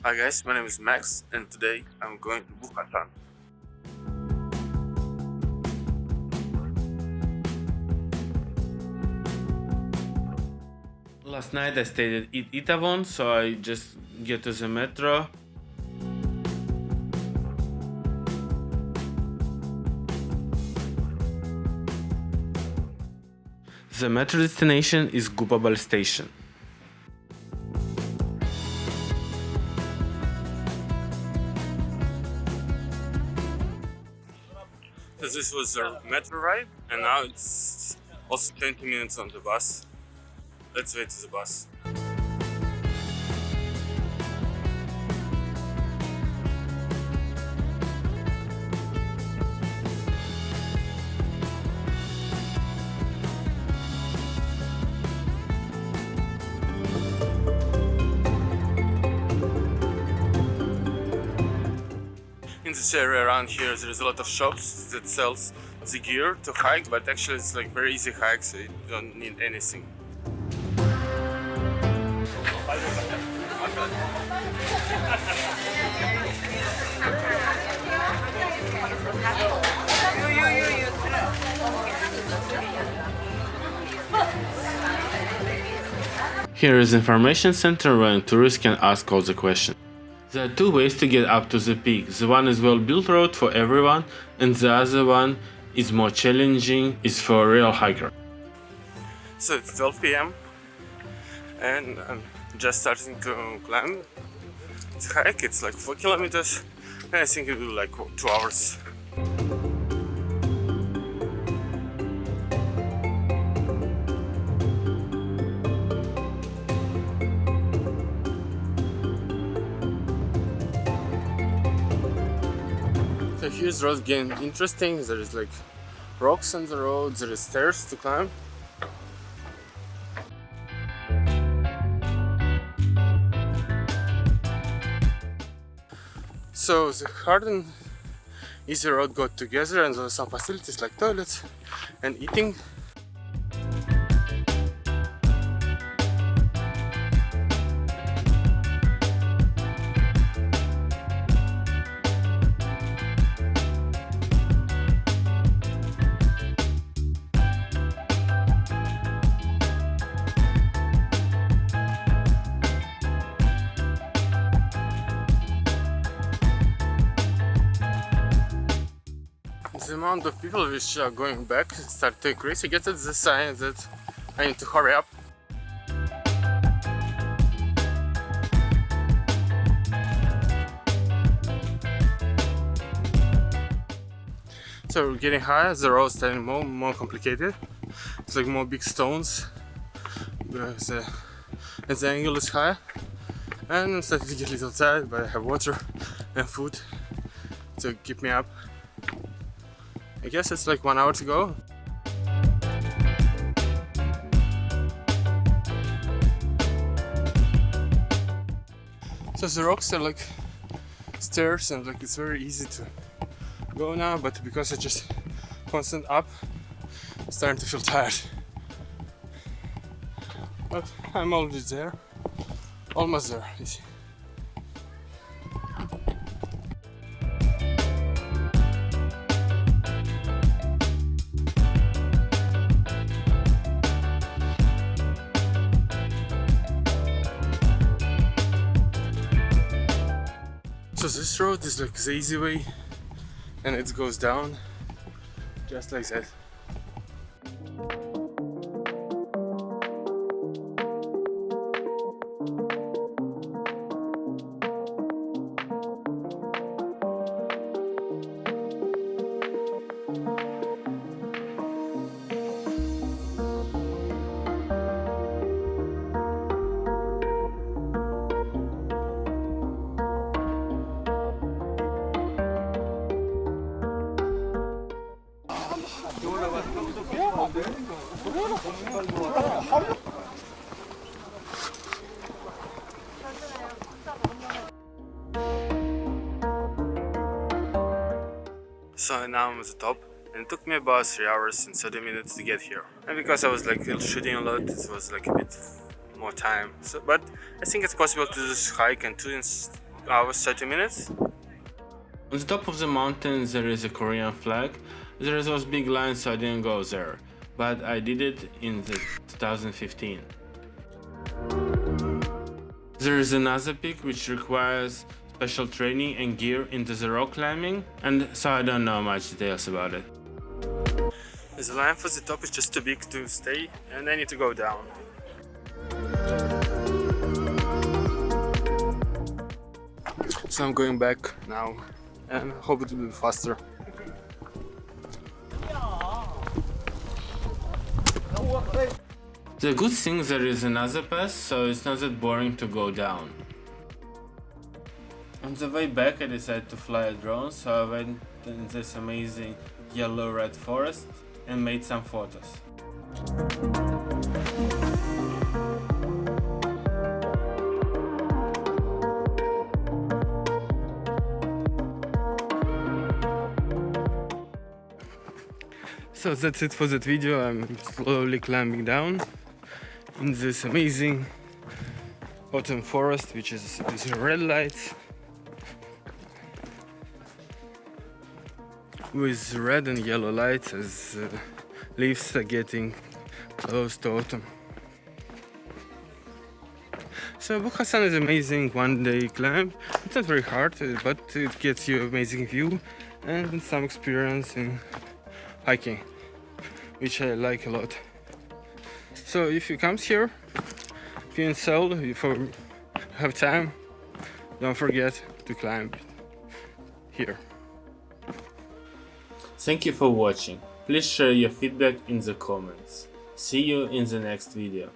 Hi guys, my name is Max and today I'm going to Bukhasan. Last night I stayed at Itavon, so I just get to the metro. The metro destination is Gupabal station. So this was the metro ride, and now it's also 20 minutes on the bus. Let's wait to the bus. In this area around here, there's a lot of shops that sells the gear to hike, but actually it's like very easy hike, so you don't need anything. Here is information center where tourists can ask all the questions. There are two ways to get up to the peak. The one is well-built road for everyone, and the other one is more challenging, is for a real hiker. So it's 12 p.m. and I'm just starting to climb the hike. It's like 4 kilometers and I think it will be like 2 hours. So here's the road getting interesting. There is like rocks on the road, there is stairs to climb. So the hard and easy road go together, and there are some facilities like toilets and eating. The amount of people which are going back start to increase. I get at the sign that I need to hurry up. So we're getting higher, the road is getting more complicated. It's like more big stones. The angle is higher. And I'm starting to get a little tired, but I have water and food to keep me up. I guess it's like 1 hour to go. So the rocks are like stairs and like it's very easy to go now, but because it's just constant up, I'm starting to feel tired. But I'm already there, almost there, you see. So this road is like the easy way and it goes down just like that. So now I'm at the top, and it took me about 3 hours and 30 minutes to get here. And because I was like shooting a lot, it was like a bit more time. So, but I think it's possible to just hike and hours, 30 minutes. On the top of the mountain there is a Korean flag. There is those big lines, so I didn't go there, but I did it in the 2015. There is another peak which requires special training and gear into the rock climbing, and so I don't know much details about it. The line for the top is just too big to stay, and I need to go down. So I'm going back now, and hope it will be faster. The good thing there is another path, so it's not that boring to go down. On the way back I decided to fly a drone, so I went in this amazing yellow-red forest and made some photos. So that's it for that video. I'm slowly climbing down in this amazing autumn forest, which is with red lights, with red and yellow lights as leaves are getting close to autumn. So Bukhasan is amazing one-day climb. It's not very hard, but it gets you amazing view and some experience in hiking, which I like a lot. So if you come here, if you're in Seoul, if you have time, don't forget to climb here. Thank you for watching. Please share your feedback in the comments. See you in the next video.